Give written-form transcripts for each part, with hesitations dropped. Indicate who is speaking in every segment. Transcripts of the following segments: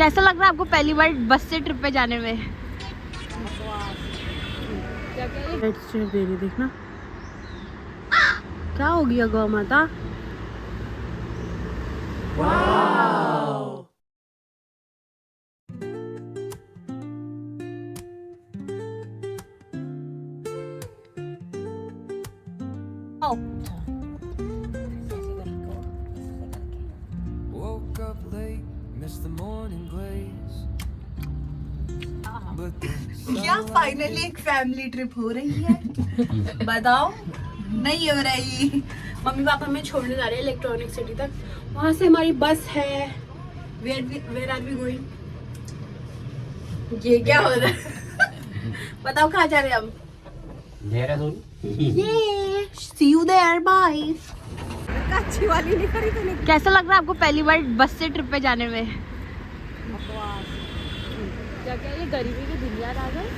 Speaker 1: कैसा लग रहा है आपको पहली बार बस से ट्रिप पे जाने में? दे रही देखना क्या हो गया गौ माता।
Speaker 2: Woke up late, missed the morning glaze. But
Speaker 3: क्या फाइनली एक फैमिली ट्रिप हो रही है? बताओ। नहीं हो रही।
Speaker 1: मम्मी पापा हमें छोड़ने जा रहे हैं इलेक्ट्रॉनिक सिटी तक, वहाँ से हमारी बस है। Where are we going?
Speaker 3: ये क्या हो रहा है?
Speaker 1: बताओ कहाँ जा रहे हैं हम?
Speaker 4: देहरादून।
Speaker 1: ये सी यू देयर बाय।
Speaker 3: अच्छी वाली नहीं करी तूने।
Speaker 1: कैसा लग रहा है आपको पहली बार बस से ट्रिप पे जाने में? क्या क्या ये गरीबी की दुनिया आ गई।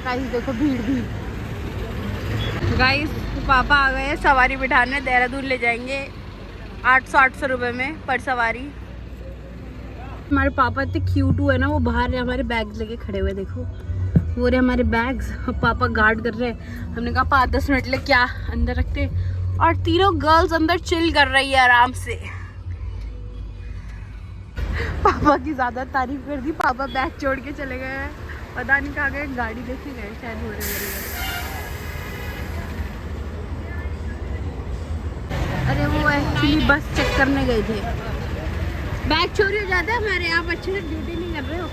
Speaker 1: गाइस देखो भीड़ भीड़। गाइस पापा आ गए हैं सवारी बिठाने, देहरादून ले जाएंगे 800 रुपए में पर सवारी। हमारे पापा इतने क्यूट हुए ना, वो बाहर हमारे बैग्स लेके खड़े हुए। देखो वो रहे हमारे बैग्स, पापा गार्ड कर रहे हैं। हमने कहा 5-10 मिनट ले क्या अंदर रखते, और तीनों गर्ल्स अंदर चिल कर रही है आराम से। पापा की ज्यादा तारीफ कर दी, पापा बैग छोड़ के चले गए हैं, पता नहीं कहाँ गए, गाड़ी लेके गए शायद हो रहे। अरे वो एक्चुअली बस चेक करने गए थे। बैग चोरी हो जाते हैं हमारे, आप अच्छे से ड्यूटी नहीं कर रहे हो।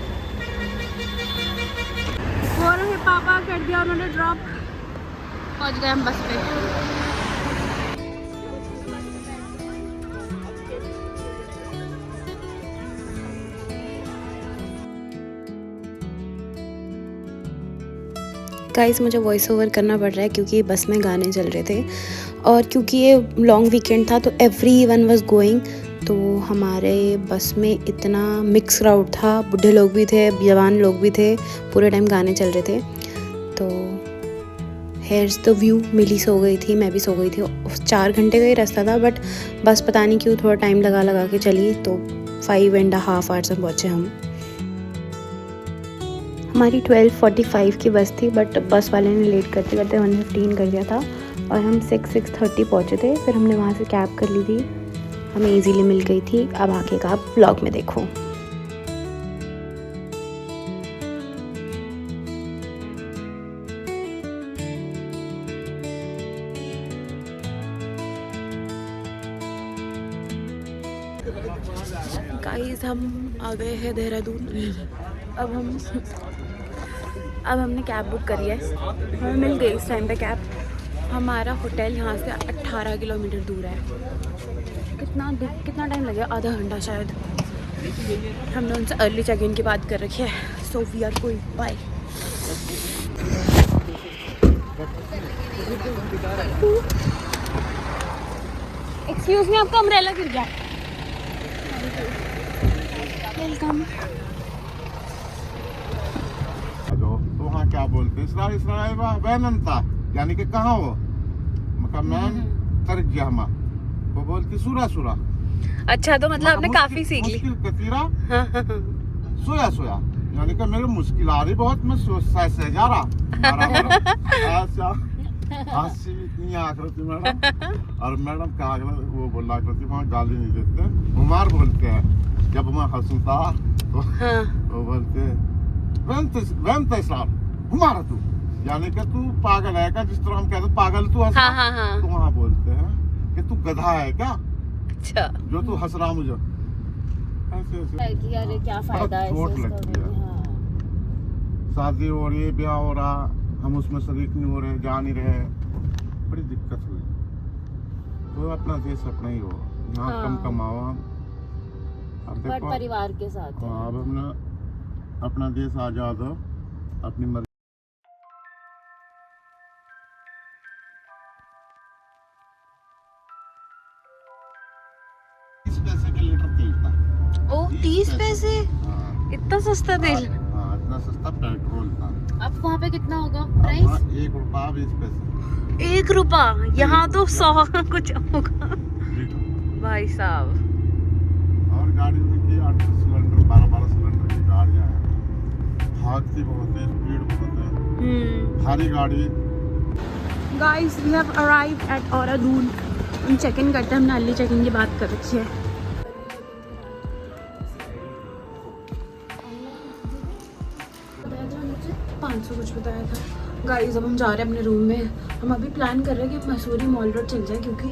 Speaker 1: और हमें पापा कर दिया उन्होंने ड्रॉप, पहुंच गए हम बस पे।
Speaker 5: गाइस मुझे वॉइस ओवर करना पड़ रहा है क्योंकि बस में गाने चल रहे थे, और क्योंकि ये लॉन्ग वीकेंड था तो एवरी वन वॉज गोइंग। तो हमारे बस में इतना मिक्स क्राउड था, बूढ़े लोग भी थे, जवान लोग भी थे, पूरे टाइम गाने चल रहे थे। तो हेयर्स द व्यू, मिली सो गई थी, मैं भी सो गई थी। 4 घंटे का ही रास्ता था, बट बस पता नहीं क्यों थोड़ा टाइम लगा के चली, तो 5.5 आवर्स में पहुँचे हम। हमारी 12:45 की बस थी, बट बस वाले ने लेट करते करते 1:15 कर दिया था, और हम 6:30 पहुँचे थे। फिर हमने वहाँ से कैब कर ली थी, हमें इजीली मिल गई थी। अब आगे का आप ब्लॉग में देखो। गाइस हम आ गए हैं देहरादून। अब हमने कैब बुक करी है, हमें मिल गई इस टाइम पे कैब। हमारा होटल यहाँ से 18 किलोमीटर दूर है। कितना टाइम लगेगा? आधा घंटा शायद। हमने उनसे अर्ली चेक इन की बात कर रखी है, so we are going. Bye.
Speaker 1: Excuse me, आपका अम्ब्रेला गिर गया। वेलकम।
Speaker 6: तो वहाँ क्या बोलते हैं, इसरा यानी कि कहाँ हो? मैं तर गया हम, वो बोलती सुरा।
Speaker 1: अच्छा, तो मतलब आपने काफी सीख ली।
Speaker 6: कतीरा सोया यानी कि मेरी मुश्किल आ रही बहुत, मैं सह जा रहा। हंसी इतनी आकृति मैडम, और मैडम क्या वो बोला करती वहाँ गाली नहीं देते, उमार बोलते हैं। जब मैं हंसूता तो वो बोलते हमारा तू, यानी कि तू पागल है क्या? जिस तरह हम कहते पागल तू हंस, तो वहाँ बोलते हैं कि तू गधा है क्या?
Speaker 1: अच्छा,
Speaker 6: जो तू हंस रहा मुझे ऐसे।
Speaker 1: अरे क्या फायदा है
Speaker 6: चोट लगती है। शादी हो रही है, ब्याह हो रहा, हम उसमें शरीक नहीं हो रहे, जा नहीं रहे, बड़ी दिक्कत हुई। तो अपना देश अपना ही हो, यहाँ कम कमाओ। अब देखो
Speaker 1: परिवार के साथ।
Speaker 6: अब हमने अपना देश आजाद हो, अपनी मर्जी। पैसे के लीटर तेल था।
Speaker 1: ओ 30 पैसे? इतना सस्ता तेल?
Speaker 6: हाँ, इतना सस्ता पेट्रोल था।
Speaker 1: अब वहाँ पे कितना होगा प्राइस?
Speaker 6: 1 रुपया 20 पैसे।
Speaker 1: 1 रुपया? यहाँ तो 100 कुछ होगा भाई साहब।
Speaker 6: और गाड़ी में की 8 सिलेंडर 12 सिलेंडर की गाड़ियाँ हैं, भागती बहुत है, स्पीड बहुत है, खाली गाड़ी।
Speaker 1: Guys we have arrived at औरादून। हम चेक इन करते हैं, हमने अर्ली चेक इन की बात कर रखी है। $500 कुछ बताया था। गाइस अब हम जा रहे हैं अपने रूम में। हम अभी प्लान कर रहे हैं कि मसूरी मॉल रोड चल जाए क्योंकि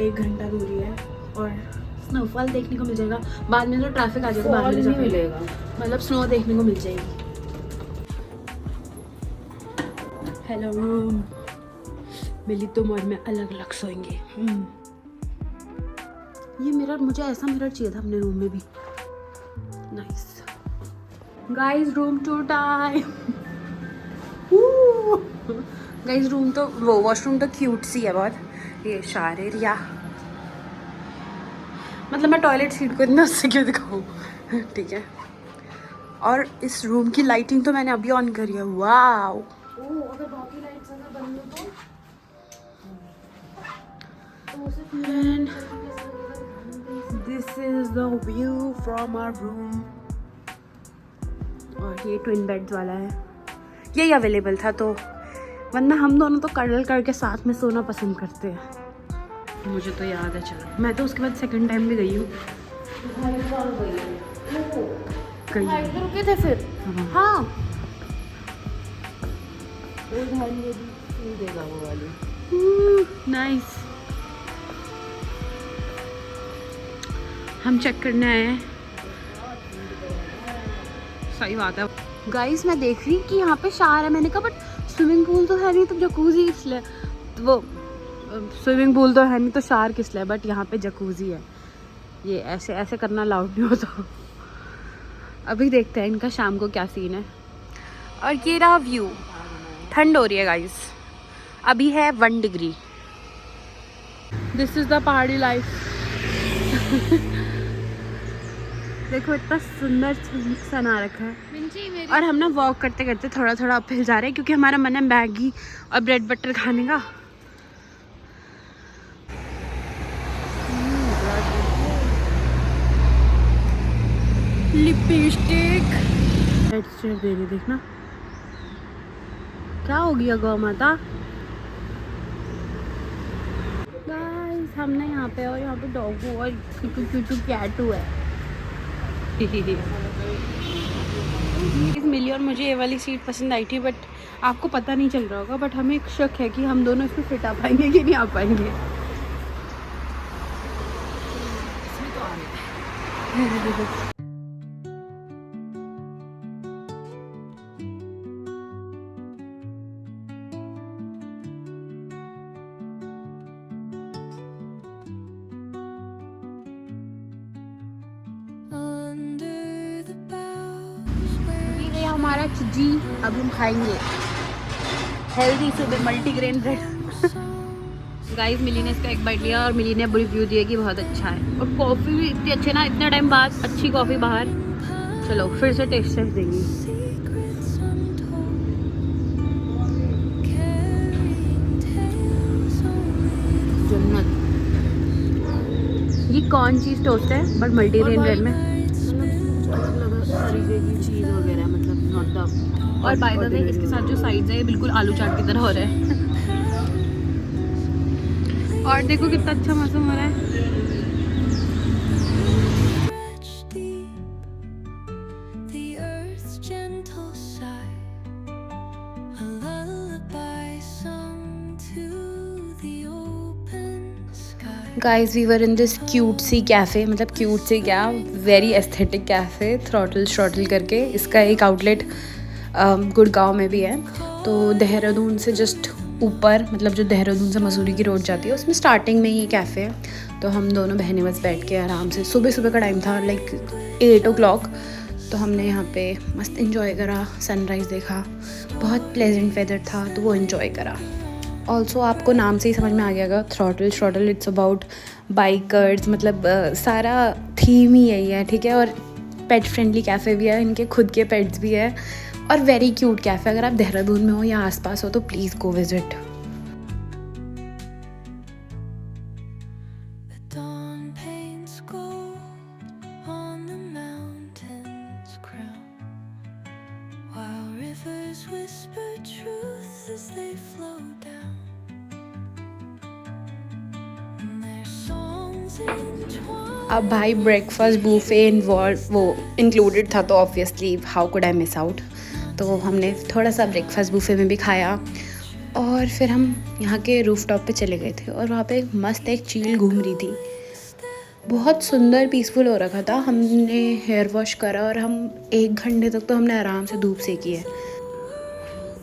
Speaker 1: 1 घंटा दूरी है और स्नोफॉल देखने को मिल जाएगा। बाद में तो ट्रैफिक आ जाएगा, बाद में मिलेगा, मतलब स्नो देखने को मिल जाएगी। हेलो रूम, मिली तुम और मैं अलग अलग सोएंगे। ये मिरर, मुझे ऐसा मिरर चाहिए था अपने रूम में भी। Nice guys, room tour time. Guys room तो वो वॉशरूम तो क्यूट सी है बहुत। ये शायरिया, मतलब मैं टॉयलेट सीट को इतना उससे क्यों दिखाऊं। ठीक है, और इस रूम की लाइटिंग तो मैंने अभी ऑन करी है। वाओ, अगर बाकी लाइट्स अगर बंद हो तो this is the view from our room. और ये ट्विन बेड्स वाला है, यही अवेलेबल था, तो वरना हम दोनों तो कर्डल करके साथ में सोना पसंद करते हैं। मुझे तो याद है, चलो मैं तो उसके बाद सेकंड टाइम भी गई हूँ। रुके थे फिर। हाँ नाइस, हम चेक करने आए हैं। सही बात है गाइस, मैं देख रही कि यहाँ पे शावर है। मैंने कहा बट स्विमिंग पूल तो है नहीं, तो जकूजी इसलिए, तो वो स्विमिंग पूल तो है नहीं तो शावर किस लिए, बट यहाँ पे जकूजी है। ये ऐसे ऐसे करना अलाउड नहीं होता। अभी देखते हैं इनका शाम को क्या सीन है। और ये रहा व्यू। ठंड हो रही है गाइस, अभी है 1 डिग्री। दिस इज द पहाड़ी लाइफ। देखो इतना सुंदर सन आ रखा है। और हम ना वॉक करते करते थोड़ा थोड़ा अपहिल जा रहे हैं क्योंकि हमारा मन है मैगी और ब्रेड बटर खाने का। लिपस्टिक दे रही, देखना क्या हो गया गौ माता। गाइस हमने यहाँ पे, और यहाँ पे डॉगू और क्यूटू कैटू है। मिली और मुझे ये वाली सीट पसंद आई थी, बट आपको पता नहीं चल रहा होगा, बट हमें एक शक है कि हम दोनों इसमें फिट आ पाएंगे कि नहीं आ पाएंगे। हमारा चिज्जी, अब हम खाएंगे हेल्दी सुबह मल्टीग्रेन ब्रेड। गाइस मिली ने इसका एक बाइट लिया और मिली ने रिव्यू दिया कि बहुत अच्छा है, और कॉफ़ी भी इतनी अच्छी ना, इतने टाइम बाद अच्छी कॉफ़ी बाहर। चलो फिर से टेस्ट टेस्ट देंगे। जन्नत। ये कौन चीज़ टोस्ट है बट मल्टीग्रेन ब्रेड में चीज़ वगैरह, मतलब नॉट द। और बाय द वे इसके साथ जो साइड्स है ये बिल्कुल आलू चाट की तरह हो रहा है। और देखो कितना अच्छा मौसम हो रहा है।
Speaker 5: Guys we were in this cute सी कैफ़े, मतलब क्यूट सी क्या, वेरी एस्थेटिक कैफ़े, थ्रॉटल श्रॉटल करके। इसका एक आउटलेट गुड़गांव में भी है। तो देहरादून से जस्ट ऊपर, मतलब जो देहरादून से मसूरी की रोड जाती है उसमें स्टार्टिंग में ही कैफ़े है। तो हम दोनों बहनें बस बैठ के आराम से, सुबह सुबह का टाइम था, लाइक 8 o'clock, तो हमने यहाँ पे मस्त इन्जॉय करा, सनराइज़ देखा, बहुत प्लेजेंट वेदर था तो वो इन्जॉय करा। ऑल्सो आपको नाम से ही समझ में आ गया, थ्रॉटल श्रॉटल, इट्स अबाउट बाइकर्स, मतलब सारा थीम ही यही है, ठीक है। और पेट फ्रेंडली कैफ़े भी है, इनके खुद के पेट्स भी है, और वेरी क्यूट कैफ़े। अगर आप देहरादून में हो या आसपास हो तो please go visit.
Speaker 2: The dawn paints gold on the mountain's crown.
Speaker 5: अब भाई ब्रेकफास्ट बूफे इन्वॉल्व वो इंक्लूडेड था, तो obviously how could I miss out. तो हमने थोड़ा सा ब्रेकफास्ट बूफे में भी खाया और फिर हम यहाँ के रूफटॉप पे चले गए थे और वहाँ पे मस्त एक चील घूम रही थी। बहुत सुंदर पीसफुल हो रखा था। हमने हेयर वॉश करा और हम 1 घंटे तक तो हमने आराम से धूप सेकी है।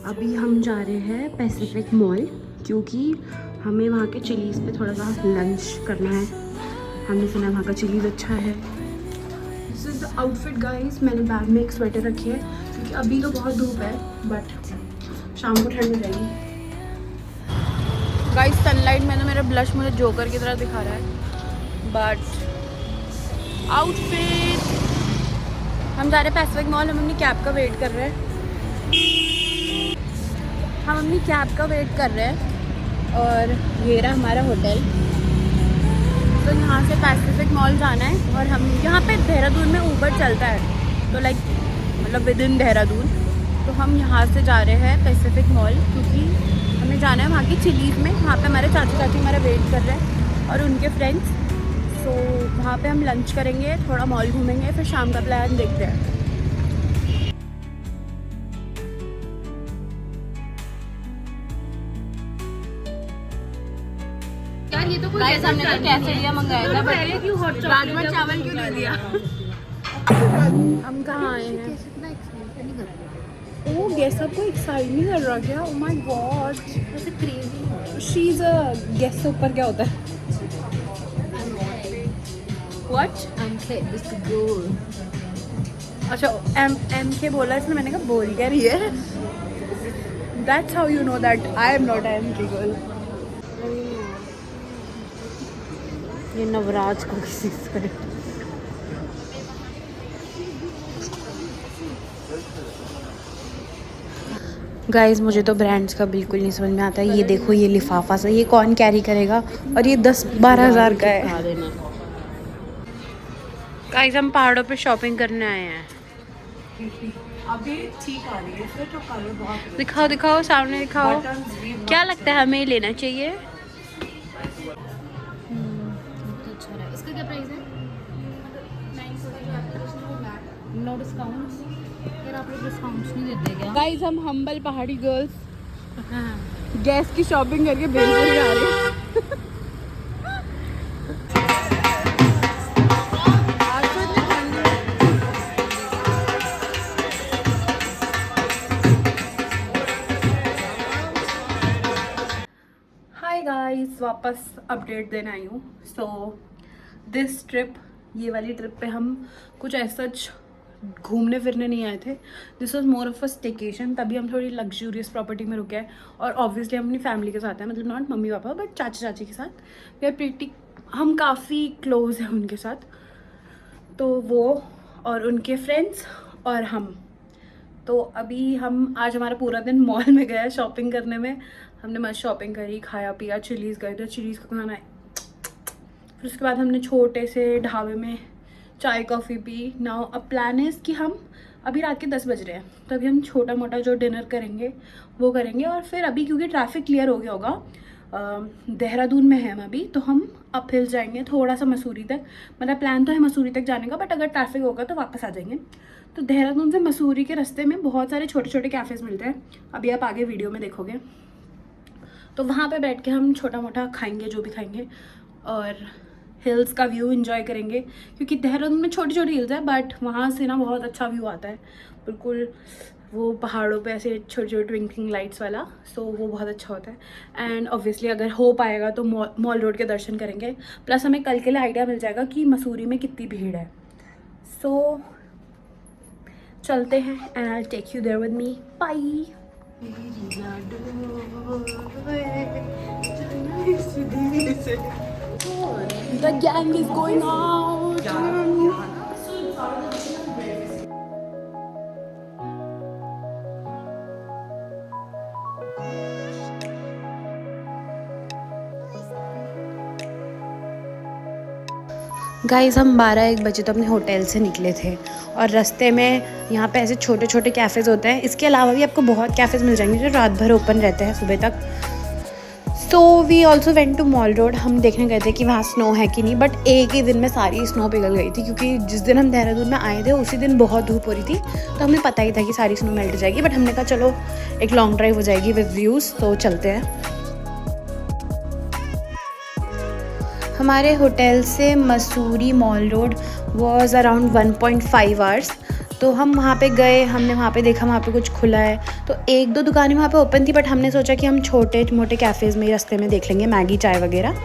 Speaker 5: अभी हम जा रहे हैं पैसिफिक मॉल क्योंकि हमें वहाँ के चिलीज़ पे थोड़ा सा लंच करना है। हमने सुना वहाँ का चिलीज़ अच्छा है। This is the outfit guys. मैंने बैग में एक स्वेटर रखी है क्योंकि अभी तो बहुत धूप है बट शाम को ठंड हो जाएगी।
Speaker 1: गाइस सनलाइट में तो मेरा ब्लश मुझे जोकर की तरह दिखा रहा है बट आउटफिट। हम जा रहे हैं पैसिफिक मॉल। हम अपनी कैब का वेट कर रहे हैं। और ये रहा हमारा होटल। तो यहाँ से पैसिफिक मॉल जाना है और हम यहाँ पे देहरादून में ऊबर चलता है तो लाइक मतलब विद इन देहरादून। तो हम यहाँ से जा रहे हैं पैसिफिक मॉल क्योंकि हमें जाना है वहाँ की चिलीज़ में। वहाँ पे हमारे चाची चाची हमारा वेट कर रहे हैं और उनके फ्रेंड्स। तो वहाँ पे हम लंच करेंगे, थोड़ा मॉल घूमेंगे, फिर शाम का प्लान देखते हैं। यार ये तो कोई हमने तो कैसेरिया मंगाया था बट राजमा चावल क्यों नहीं दिया। हम कहाँ आए हैं? ओ गेस आपको एक्साइट नहीं कर रहा क्या? ओ माय गॉड ऐसे crazy. She is a guess से ऊपर क्या होता है? व्हाट? अच्छा एम के बोला इसने। मैंने कहा बोल क्या रही है? That's how you know that I am not M K girl. ये नवराज को किसी करे।
Speaker 5: गाइस मुझे तो ब्रांड्स का बिल्कुल नहीं समझ में आता है। ये देखो ये लिफाफा सा, ये कौन कैरी करेगा? और ये 10-12 हज़ार का है। गाइस हम पहाड़ों पे शॉपिंग करने आए हैं।
Speaker 3: अभी ठीक आ रही है फिर तो कलर बहुत।
Speaker 5: दिखाओ दिखाओ सामने दिखाओ। क्या लगता है हमें लेना चाहिए?
Speaker 1: इसका क्या प्राइस है? 940 नो डिस्काउंट। यार आप लोग डिस्काउंट्स नहीं देते क्या? गाइस हम हम्बल पहाड़ी गर्ल्स गैस की शॉपिंग करके बेलपुरी आ रहे हैं। हाय गाइस वापस अपडेट देने आई हूँ। सो दिस ट्रिप, ये वाली ट्रिप पे हम कुछ ऐसा घूमने फिरने नहीं आए थे। This was more of a staycation. तभी हम थोड़ी लग्जूरियस प्रॉपर्टी में रुके हैं और ऑब्वियसली हम अपनी फैमिली के साथ हैं, मतलब नॉट मम्मी पापा बट चाचा चाची के साथ। वी आर प्रीटी, हम काफ़ी क्लोज हैं उनके साथ। तो वो और उनके फ्रेंड्स और हम। तो अभी हम आज हमारा पूरा दिन मॉल में गया शॉपिंग करने में। हमने मस्त शॉपिंग करी, खाया पिया, चिलीज़ गए थे, चिलीज़ का खाना है। फिर उसके बाद हमने छोटे से ढाबे में चाय कॉफ़ी पी। नाउ अब प्लान है कि हम अभी रात के 10 बज रहे हैं तो अभी हम छोटा मोटा जो डिनर करेंगे वो करेंगे। और फिर अभी क्योंकि ट्रैफिक क्लियर हो गया होगा, देहरादून में है हम अभी, तो हम अप हिल जाएंगे थोड़ा सा मसूरी तक। मतलब प्लान तो है मसूरी तक जाने का बट अगर ट्रैफिक होगा तो वापस आ जाएंगे। तो देहरादून से मसूरी के रास्ते में बहुत सारे छोटे छोटे कैफ़ेज़ मिलते हैं, अभी आप आगे वीडियो में देखोगे। तो वहाँ पे बैठ के हम छोटा मोटा खाएंगे जो भी खाएंगे और हिल्स का व्यू एंजॉय करेंगे क्योंकि देहरादून में छोटी छोटी हिल्स है बट वहाँ से ना बहुत अच्छा व्यू आता है, बिल्कुल वो पहाड़ों पे ऐसे छोटे छोटे ट्विंकलिंग लाइट्स वाला। सो वो बहुत अच्छा होता है। एंड ऑब्वियसली अगर हो पाएगा तो मॉल रोड के दर्शन करेंगे, प्लस हमें कल के लिए आइडिया मिल जाएगा कि मसूरी में कितनी भीड़ है। सो चलते हैं and I take you there with me. Bye. The gang is going out.
Speaker 5: Guys हम 12-1 बजे तो अपने होटल से निकले थे और रास्ते में यहाँ पे ऐसे छोटे छोटे कैफ़ेज़ होते हैं। इसके अलावा भी आपको बहुत कैफ़ेज़ मिल जाएंगे जो रात भर ओपन रहते हैं सुबह तक। So we also went to Mall Road. हम देखने गए थे कि वहाँ स्नो है कि नहीं, बट एक ही दिन में सारी स्नो पिघल गई थी, क्योंकि जिस दिन हम देहरादून में आए थे उसी दिन बहुत धूप हो रही थी, तो हमें पता ही था कि सारी स्नो मेल्ट जाएगी। बट हमने कहा चलो एक लॉन्ग ड्राइव हो जाएगी विद व्यूज़, तो चलते हैं। हमारे होटल से Mussoorie mall road was around 1.5 hours. तो हम वहाँ पे गए, हमने वहाँ पे देखा वहाँ पे कुछ खुला है, तो एक दो दुकानें वहाँ पे ओपन थी, बट हमने सोचा कि हम छोटे मोटे कैफ़ेज़ में रास्ते में देख लेंगे, मैगी चाय वगैरह।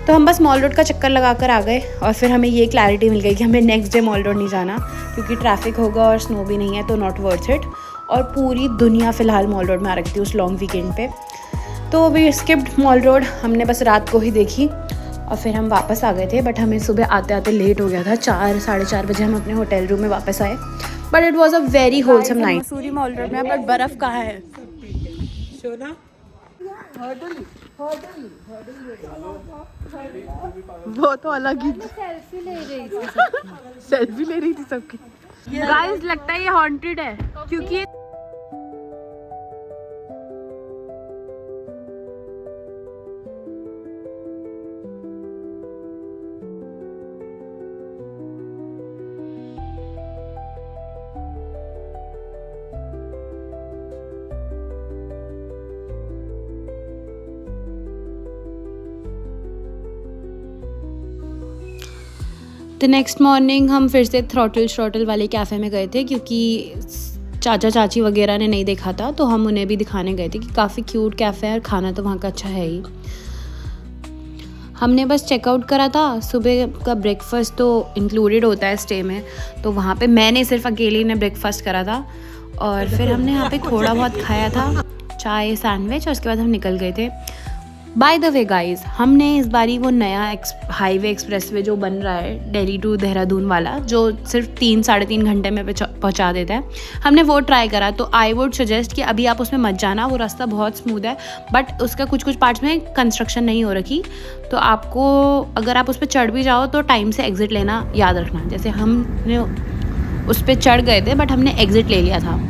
Speaker 5: तो हम बस मॉल रोड का चक्कर लगा कर आ गए, और फिर हमें ये क्लैरिटी मिल गई कि हमें नेक्स्ट डे मॉल रोड नहीं जाना, क्योंकि ट्रैफिक होगा और स्नो भी नहीं है, तो नॉट वर्थ इट। और पूरी दुनिया फ़िलहाल मॉल रोड में आ रखी थी उस लॉन्ग वीकेंड पे, तो वी स्किप्ड मॉल रोड। हमने बस रात को ही देखी और फिर हम वापस आ गए थे, बट हमें सुबह आते आते लेट हो गया था। 4 साढ़े 4 बजे हम अपने होटल रूम में वापस आए, but it was a very wholesome night.
Speaker 1: Mussoorie mall road में, बट बर्फ कहाँ है? वो तो अलग ही सेल्फी ले रही थी सबकी। गाइस लगता है ये हॉन्टेड है, क्योंकि
Speaker 5: द नेक्स्ट मॉर्निंग हम फिर से थ्रॉटल वाले कैफ़े में गए थे, क्योंकि चाचा चाची वगैरह ने नहीं देखा था, तो हम उन्हें भी दिखाने गए थे कि काफ़ी क्यूट कैफ़े है और खाना तो वहाँ का अच्छा है ही। हमने बस चेकआउट करा था, सुबह का ब्रेकफास्ट तो इंक्लूडेड होता है स्टे में, तो वहाँ पे मैंने सिर्फ अकेले ने ब्रेकफास्ट करा था, और फिर हमने यहाँ पे थोड़ा बहुत खाया था, चाय सैंडविच, और उसके बाद हम निकल गए थे। बाय द वे गाइस, हमने इस बारी वो नया हाईवे एक्सप्रेसवे जो बन रहा है दिल्ली टू देहरादून वाला, जो सिर्फ 3-3.5 घंटे में पहुंचा देता है, हमने वो ट्राई करा। तो आई वुड सजेस्ट कि अभी आप उसमें मत जाना, वो रास्ता बहुत स्मूथ है, बट उसका कुछ पार्ट्स में कंस्ट्रक्शन नहीं हो रखी, तो आपको अगर आप उस पर चढ़ भी जाओ तो टाइम से एग्ज़िट लेना याद रखना। जैसे हमने उस पर चढ़ गए थे, बट हमने एग्ज़िट ले लिया था।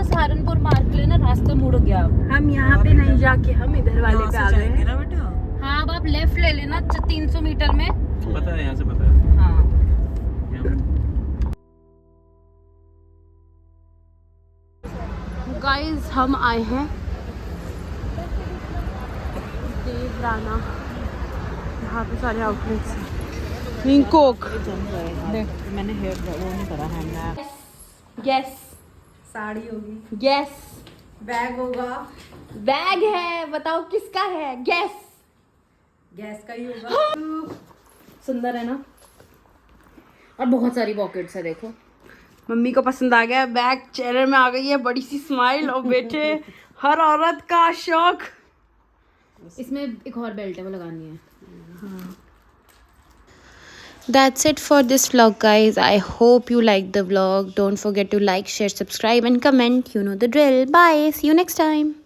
Speaker 5: सहारनपुर मार्ग के लिए ना रास्ता मुड़ गया।
Speaker 1: हम यहाँ पे नहीं जाके हम इधर वाले पे आ गए हैं।
Speaker 5: हाँ, अब आप लेफ्ट ले लेना 300 मीटर में।
Speaker 4: पता है, यहाँ से पता है।
Speaker 5: हाँ,
Speaker 1: गाइस हम आए हैं देवराना, यहाँ पे सारे आउटलेट्स हैं। हिंकोक
Speaker 3: मैंने हेयर वो नहीं करा है।
Speaker 1: गैस
Speaker 3: साड़ी होगी,
Speaker 1: गैस
Speaker 3: बैग होगा,
Speaker 1: बैग है, बताओ किसका है? गैस
Speaker 3: गैस का ही होगा।
Speaker 5: सुंदर है ना, और बहुत सारी पॉकेट्स है, देखो।
Speaker 1: मम्मी को पसंद आ गया बैग, चेहरे में आ गई है बड़ी सी स्माइल, और बेटे हर औरत का शौक।
Speaker 5: इसमें एक और बेल्ट है, वो लगानी है। That's it for this vlog guys. I hope you liked the vlog. Don't forget to like, share, subscribe and comment. You know the drill. Bye. See you next time.